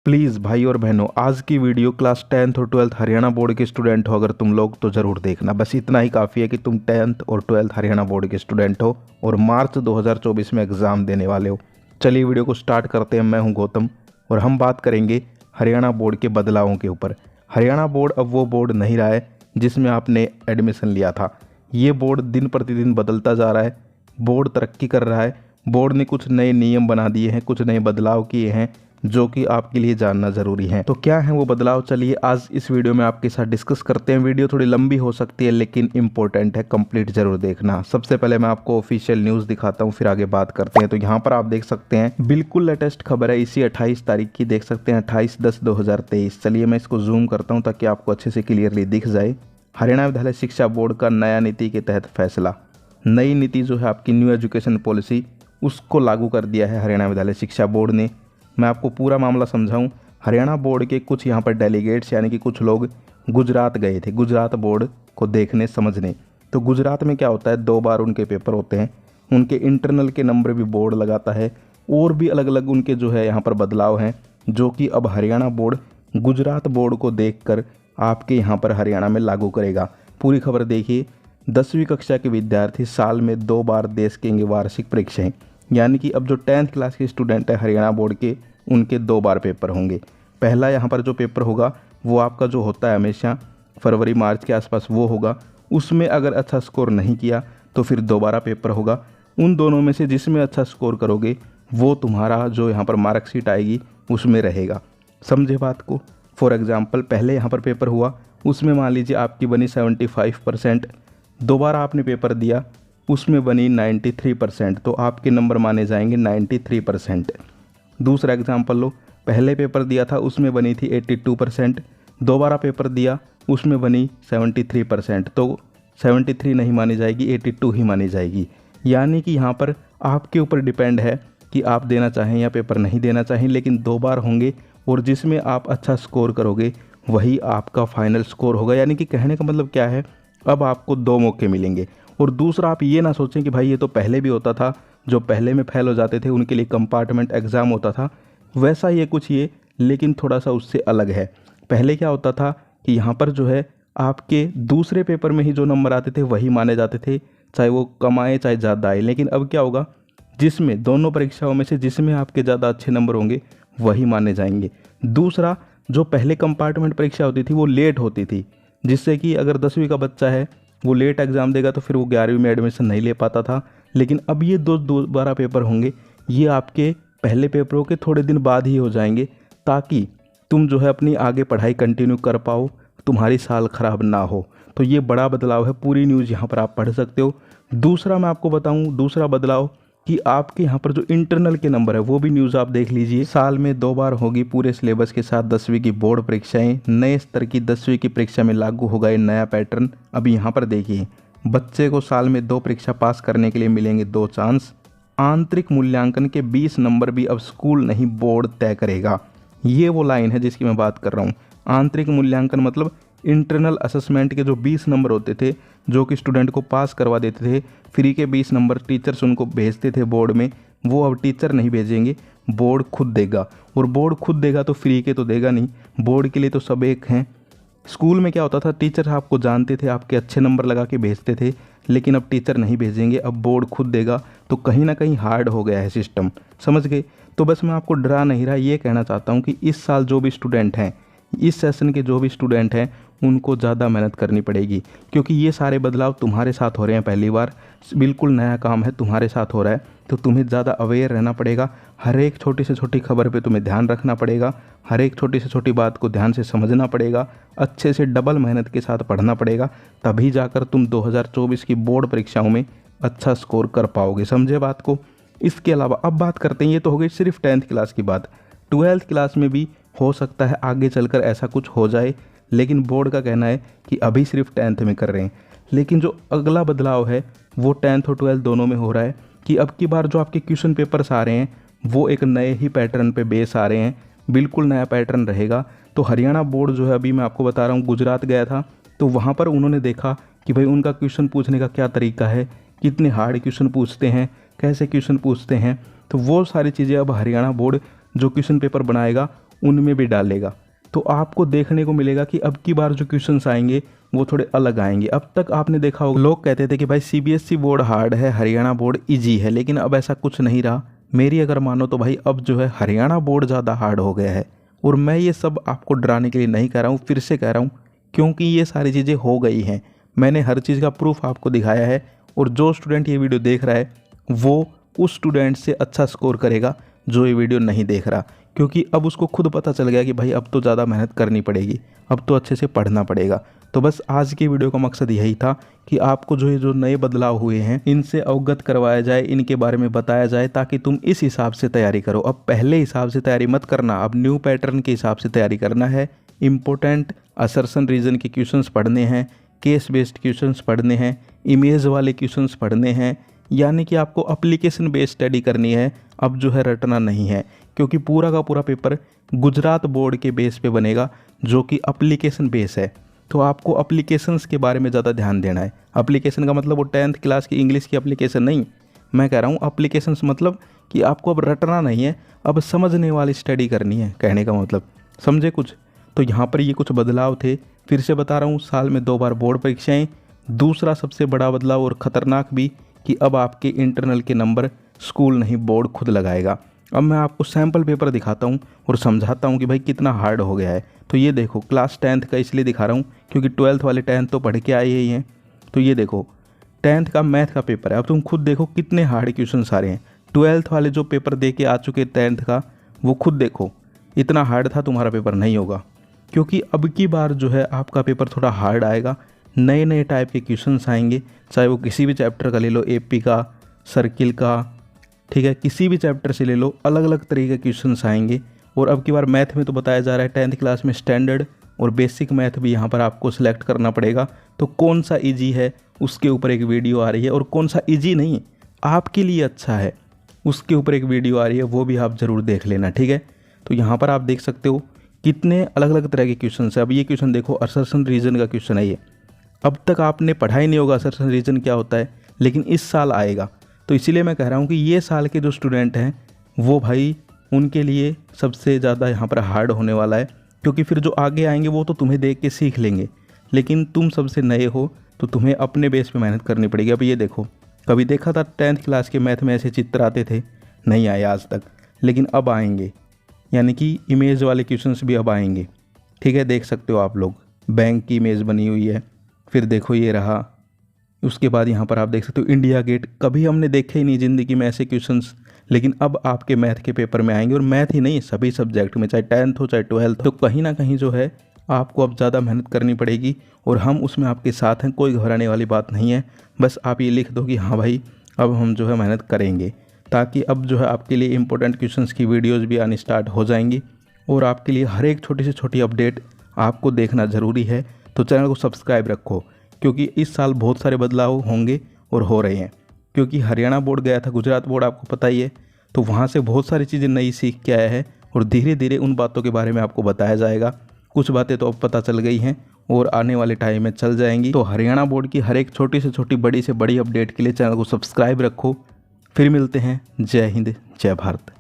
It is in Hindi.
प्लीज़ भाई और बहनों, आज की वीडियो क्लास 10th और 12th हरियाणा बोर्ड के स्टूडेंट हो अगर तुम लोग तो ज़रूर देखना। बस इतना ही काफ़ी है कि तुम 10th और 12th हरियाणा बोर्ड के स्टूडेंट हो और मार्च 2024 में एग्ज़ाम देने वाले हो। चलिए वीडियो को स्टार्ट करते हैं। मैं हूं गौतम और हम बात करेंगे हरियाणा बोर्ड के बदलावों के ऊपर। हरियाणा बोर्ड अब वो बोर्ड नहीं रहा है जिसमें आपने एडमिशन लिया था। ये बोर्ड दिन प्रतिदिन बदलता जा रहा है, बोर्ड तरक्की कर रहा है। बोर्ड ने कुछ नए नियम बना दिए हैं, कुछ नए बदलाव किए हैं जो कि आपके लिए जानना ज़रूरी है। तो क्या है वो बदलाव, चलिए आज इस वीडियो में आपके साथ डिस्कस करते हैं। वीडियो थोड़ी लंबी हो सकती है लेकिन इंपॉर्टेंट है, कंप्लीट जरूर देखना। सबसे पहले मैं आपको ऑफिशियल न्यूज़ दिखाता हूँ, फिर आगे बात करते हैं। तो यहाँ पर आप देख सकते हैं, बिल्कुल लेटेस्ट खबर है, इसी 28 तारीख की, देख सकते हैं 28/10/2023। चलिए मैं इसको जूम करता हूँ ताकि आपको अच्छे से क्लियरली दिख जाए। हरियाणा विद्यालय शिक्षा बोर्ड का नया नीति के तहत फैसला। नई नीति जो है आपकी न्यू एजुकेशन पॉलिसी, उसको लागू कर दिया है हरियाणा विद्यालय शिक्षा बोर्ड ने। मैं आपको पूरा मामला समझाऊं। हरियाणा बोर्ड के कुछ यहाँ पर डेलीगेट्स यानी कि कुछ लोग गुजरात गए थे, गुजरात बोर्ड को देखने समझने। तो गुजरात में क्या होता है, 2 बार उनके पेपर होते हैं, उनके इंटरनल के नंबर भी बोर्ड लगाता है और भी अलग अलग उनके जो है यहाँ पर बदलाव हैं जो कि अब हरियाणा बोर्ड गुजरात बोर्ड को देखकर आपके यहाँ पर हरियाणा में लागू करेगा। पूरी खबर देखिए। 10वीं कक्षा के विद्यार्थी साल में 2 बार दे सकेंगे वार्षिक परीक्षाएं, यानी कि अब जो 10th क्लास के स्टूडेंट है हरियाणा बोर्ड के, उनके 2 बार पेपर होंगे। पहला यहाँ पर जो पेपर होगा वो आपका जो होता है हमेशा फरवरी मार्च के आसपास वो होगा। उसमें अगर अच्छा स्कोर नहीं किया तो फिर दोबारा पेपर होगा। उन दोनों में से जिसमें अच्छा स्कोर करोगे वो तुम्हारा जो यहाँ पर मार्कशीट आएगी उसमें रहेगा। समझे बात को। फॉर एग्जाम्पल, पहले यहाँ पर पेपर हुआ, उसमें मान लीजिए आपकी बनी 75%, दोबारा आपने पेपर दिया उसमें बनी 93%, तो आपके नंबर माने जाएंगे 93%। दूसरा एग्जाम्पल लो, पहले पेपर दिया था उसमें बनी थी 82%, दोबारा पेपर दिया उसमें बनी 73%, तो 73 नहीं मानी जाएगी, 82 ही मानी जाएगी। यानी कि यहाँ पर आपके ऊपर डिपेंड है कि आप देना चाहें या पेपर नहीं देना चाहें, लेकिन 2 बार होंगे और जिसमें आप अच्छा स्कोर करोगे वही आपका फाइनल स्कोर होगा। यानी कि कहने का मतलब क्या है, अब आपको 2 मौके मिलेंगे। और दूसरा, आप ये ना सोचें कि भाई ये तो पहले भी होता था, जो पहले में फेल हो जाते थे उनके लिए कंपार्टमेंट एग्ज़ाम होता था, वैसा ये कुछ ये, लेकिन थोड़ा सा उससे अलग है। पहले क्या होता था कि यहाँ पर जो है आपके दूसरे पेपर में ही जो नंबर आते थे वही माने जाते थे, चाहे वो कम आए चाहे ज़्यादा आए। लेकिन अब क्या होगा, जिसमें दोनों परीक्षाओं में से जिसमें आपके ज़्यादा अच्छे नंबर होंगे वही माने जाएंगे। दूसरा, जो पहले कंपार्टमेंट परीक्षा होती थी वो लेट होती थी, जिससे कि अगर 10वीं का बच्चा है वो लेट एग्ज़ाम देगा तो फिर वो 11वीं में एडमिशन नहीं ले पाता था। लेकिन अब ये दोबारा पेपर होंगे, ये आपके पहले पेपरों के थोड़े दिन बाद ही हो जाएंगे, ताकि तुम जो है अपनी आगे पढ़ाई कंटिन्यू कर पाओ, तुम्हारी साल ख़राब ना हो। तो ये बड़ा बदलाव है, पूरी न्यूज़ यहाँ पर आप पढ़ सकते हो। दूसरा मैं आपको बताऊँ, दूसरा बदलाव कि आपके यहाँ पर जो इंटरनल के नंबर है वो भी न्यूज़ आप देख लीजिए। साल में 2 बार होगी पूरे सिलेबस के साथ 10वीं की बोर्ड परीक्षाएं। नए स्तर की 10वीं की परीक्षा में लागू होगा ये नया पैटर्न। अभी यहाँ पर देखिए, बच्चे को साल में 2 परीक्षा पास करने के लिए मिलेंगे 2 चांस। आंतरिक मूल्यांकन के 20 नंबर भी अब स्कूल नहीं बोर्ड तय करेगा। ये वो लाइन है जिसकी मैं बात कर रहा हूँ। आंतरिक मूल्यांकन मतलब इंटरनल असेसमेंट के जो 20 नंबर होते थे जो कि स्टूडेंट को पास करवा देते थे, फ्री के 20 नंबर टीचर्स उनको भेजते थे बोर्ड में, वो अब टीचर नहीं भेजेंगे, बोर्ड खुद देगा। और बोर्ड खुद देगा तो फ्री के तो देगा नहीं, बोर्ड के लिए तो सब एक हैं। स्कूल में क्या होता था, टीचर आपको जानते थे, आपके अच्छे नंबर लगा के भेजते थे, लेकिन अब टीचर नहीं भेजेंगे, अब बोर्ड खुद देगा। तो कहीं ना कहीं हार्ड हो गया है सिस्टम, समझ गए। तो बस मैं आपको डरा नहीं रहा, ये कहना चाहता हूँ कि इस साल जो भी स्टूडेंट हैं, इस सेशन के जो भी स्टूडेंट हैं, उनको ज़्यादा मेहनत करनी पड़ेगी, क्योंकि ये सारे बदलाव तुम्हारे साथ हो रहे हैं। पहली बार बिल्कुल नया काम है, तुम्हारे साथ हो रहा है, तो तुम्हें ज़्यादा अवेयर रहना पड़ेगा। हर एक छोटी से छोटी खबर पे तुम्हें ध्यान रखना पड़ेगा, हर एक छोटी से छोटी बात को ध्यान से समझना पड़ेगा, अच्छे से डबल मेहनत के साथ पढ़ना पड़ेगा, तभी जाकर तुम 2024 की बोर्ड परीक्षाओं में अच्छा स्कोर कर पाओगे। समझे बात को। इसके अलावा अब बात करते हैं, ये तो हो गई सिर्फ 10th क्लास की बात। 12th क्लास में भी हो सकता है आगे चलकर ऐसा कुछ हो जाए, लेकिन बोर्ड का कहना है कि अभी सिर्फ 10th में कर रहे हैं। लेकिन जो अगला बदलाव है वो 10th और 12th दोनों में हो रहा है कि अब की बार जो आपके क्वेश्चन पेपर्स आ रहे हैं वो एक नए ही पैटर्न पे बेस आ रहे हैं, बिल्कुल नया पैटर्न रहेगा। तो हरियाणा बोर्ड जो है, अभी मैं आपको बता रहा हूँ, गुजरात गया था तो वहाँ पर उन्होंने देखा कि भाई उनका क्वेश्चन पूछने का क्या तरीका है, कितने हार्ड क्वेश्चन पूछते हैं, कैसे क्वेश्चन पूछते हैं। तो वो सारी चीज़ें अब हरियाणा बोर्ड जो क्वेश्चन पेपर बनाएगा उनमें भी डालेगा। तो आपको देखने को मिलेगा कि अब की बार जो क्वेश्चंस आएंगे वो थोड़े अलग आएंगे। अब तक आपने देखा होगा लोग कहते थे कि भाई सीबीएसई बोर्ड हार्ड है, हरियाणा बोर्ड इजी है, लेकिन अब ऐसा कुछ नहीं रहा। मेरी अगर मानो तो भाई अब जो है हरियाणा बोर्ड ज़्यादा हार्ड हो गया है। और मैं ये सब आपको डराने के लिए नहीं कह रहा हूँ, फिर से कह रहा हूँ क्योंकि ये सारी चीज़ें हो गई हैं। मैंने हर चीज़ का प्रूफ आपको दिखाया है। और जो स्टूडेंट ये वीडियो देख रहा है वो उस स्टूडेंट से अच्छा स्कोर करेगा जो ये वीडियो नहीं देख रहा, क्योंकि अब उसको खुद पता चल गया कि भाई अब तो ज़्यादा मेहनत करनी पड़ेगी, अब तो अच्छे से पढ़ना पड़ेगा। तो बस आज की वीडियो का मकसद यही था कि आपको जो नए बदलाव हुए हैं इनसे अवगत करवाया जाए, इनके बारे में बताया जाए, ताकि तुम इस हिसाब से तैयारी करो। अब पहले हिसाब से तैयारी मत करना, अब न्यू पैटर्न के हिसाब से तैयारी करना है। इम्पोर्टेंट असर्शन रीजन के क्वेश्चंस पढ़ने हैं, केस बेस्ड क्वेश्चंस पढ़ने हैं, इमेज वाले क्वेश्चंस पढ़ने हैं, यानी कि आपको एप्लीकेशन बेस्ड स्टडी करनी है। अब जो है रटना नहीं है, क्योंकि पूरा का पूरा पेपर गुजरात बोर्ड के बेस पे बनेगा जो कि एप्लीकेशन बेस है। तो आपको एप्लीकेशंस के बारे में ज़्यादा ध्यान देना है। एप्लीकेशन का मतलब वो 10th क्लास की इंग्लिश की एप्लीकेशन नहीं, मैं कह रहा हूँ एप्लीकेशंस मतलब कि आपको अब रटना नहीं है, अब समझने वाली स्टडी करनी है, कहने का मतलब समझे कुछ। तो यहाँ पर ये कुछ बदलाव थे, फिर से बता रहा हूँ, साल में 2 बार बोर्ड परीक्षाएँ। दूसरा सबसे बड़ा बदलाव और ख़तरनाक भी कि अब आपके इंटरनल के नंबर स्कूल नहीं बोर्ड खुद लगाएगा। अब मैं आपको सैम्पल पेपर दिखाता हूँ और समझाता हूँ कि भाई कितना हार्ड हो गया है। तो ये देखो क्लास 10th का इसलिए दिखा रहा हूँ क्योंकि 12th वाले 10th तो पढ़ के आए ही हैं। तो ये देखो 10th का मैथ का पेपर है, अब तुम खुद देखो कितने हार्ड क्वेश्चन सारे हैं। 12th वाले जो पेपर दे के आ चुके 10th का वो खुद देखो, इतना हार्ड था, तुम्हारा पेपर नहीं होगा। क्योंकि अब की बार जो है आपका पेपर थोड़ा हार्ड आएगा, नए नए टाइप के क्वेश्चंस आएंगे, चाहे वो किसी भी चैप्टर का ले लो, एपी का, सर्किल का, ठीक है, किसी भी चैप्टर से ले लो, अलग अलग तरीके के क्वेश्चंस आएंगे। और अब की बार मैथ में तो बताया जा रहा है 10th क्लास में स्टैंडर्ड और बेसिक मैथ भी यहाँ पर आपको सिलेक्ट करना पड़ेगा। तो कौन सा इजी है उसके ऊपर एक वीडियो आ रही है, और कौन सा इजी नहीं आपके लिए अच्छा है उसके ऊपर एक वीडियो आ रही है, वो भी आप ज़रूर देख लेना, ठीक है। तो यहाँ पर आप देख सकते हो कितने अलग अलग तरह के क्वेश्चन है। अब ये क्वेश्चन देखो, असर्शन रीजन का क्वेश्चन है ये। अब तक आपने पढ़ा ही नहीं होगा असर्शन रीजन क्या होता है, लेकिन इस साल आएगा। तो इसीलिए मैं कह रहा हूँ कि ये साल के जो स्टूडेंट हैं वो भाई उनके लिए सबसे ज़्यादा यहाँ पर हार्ड होने वाला है, क्योंकि फिर जो आगे आएंगे वो तो तुम्हें देख के सीख लेंगे, लेकिन तुम सबसे नए हो तो तुम्हें अपने बेस पे मेहनत करनी पड़ेगी। अब ये देखो, कभी देखा था 10th क्लास के मैथ में ऐसे चित्र आते थे? नहीं आए आज तक, लेकिन अब आएंगे, यानी कि इमेज वाले क्वेश्चंस भी अब आएंगे, ठीक है। देख सकते हो आप लोग, बैंक की इमेज बनी हुई है, फिर देखो ये रहा, उसके बाद यहाँ पर आप देख सकते हो इंडिया गेट। कभी हमने देखे ही नहीं ज़िंदगी में ऐसे क्वेश्चंस, लेकिन अब आपके मैथ के पेपर में आएंगे। और मैथ ही नहीं, सभी सब्जेक्ट में, चाहे 10th हो चाहे 12th। तो कहीं ना कहीं जो है आपको अब ज़्यादा मेहनत करनी पड़ेगी, और हम उसमें आपके साथ हैं, कोई घबराने वाली बात नहीं है। बस आप ये लिख दो कि हाँ भाई अब हम जो है मेहनत करेंगे, ताकि अब जो है आपके लिए इंपॉर्टेंट क्वेश्चंस की वीडियोज़ भी आनी स्टार्ट हो जाएंगी। और आपके लिए हर एक छोटी से छोटी अपडेट आपको देखना ज़रूरी है। तो चैनल को सब्सक्राइब रखो, क्योंकि इस साल बहुत सारे बदलाव होंगे और हो रहे हैं। क्योंकि हरियाणा बोर्ड गया था, गुजरात बोर्ड आपको पता ही है, तो वहाँ से बहुत सारी चीज़ें नई सीख के आया है, और धीरे धीरे उन बातों के बारे में आपको बताया जाएगा। कुछ बातें तो अब पता चल गई हैं और आने वाले टाइम में चल जाएंगी। तो हरियाणा बोर्ड की हर एक छोटी से छोटी, बड़ी से बड़ी अपडेट के लिए चैनल को सब्सक्राइब रखो। फिर मिलते हैं। जय हिंद, जय भारत।